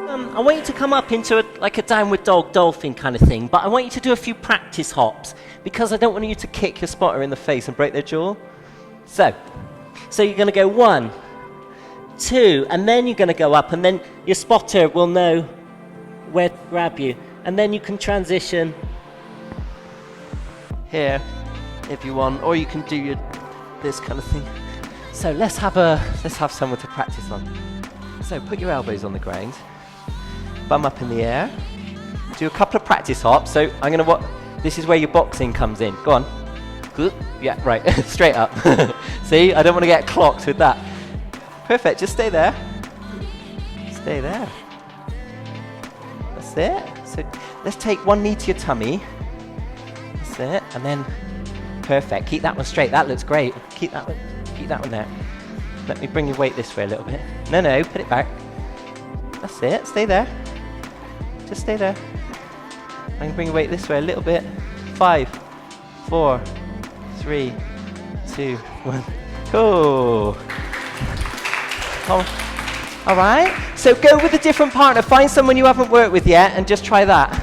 I want you to come up into like a downward dog dolphin kind of thing, but I want you to do a few practice hops because I don't want you to kick your spotter in the face and break their jaw. So you're going to go 1, 2, and then you're going to go up, and then your spotter will know where to grab you, and then you can transition here if you want, or you can do this kind of thing. So let's have someone to practice on. So put your elbows on the ground, bum up in the air, do a couple of practice hops. So this is where your boxing comes in. Go on. Good. Yeah, right. Straight up. See, I don't want to get clocked with that. Perfect. Just stay there. Stay there. That's it. So let's take one knee to your tummy. That's it. And then, perfect. Keep that one straight. That looks great. Keep that one there. Let me bring your weight this way a little bit. No, put it back. That's it. Stay there. Just stay there. I can bring your weight this way a little bit. 5, 4, 3, 2, 1. Cool. All right. So go with a different partner. Find someone you haven't worked with yet and just try that.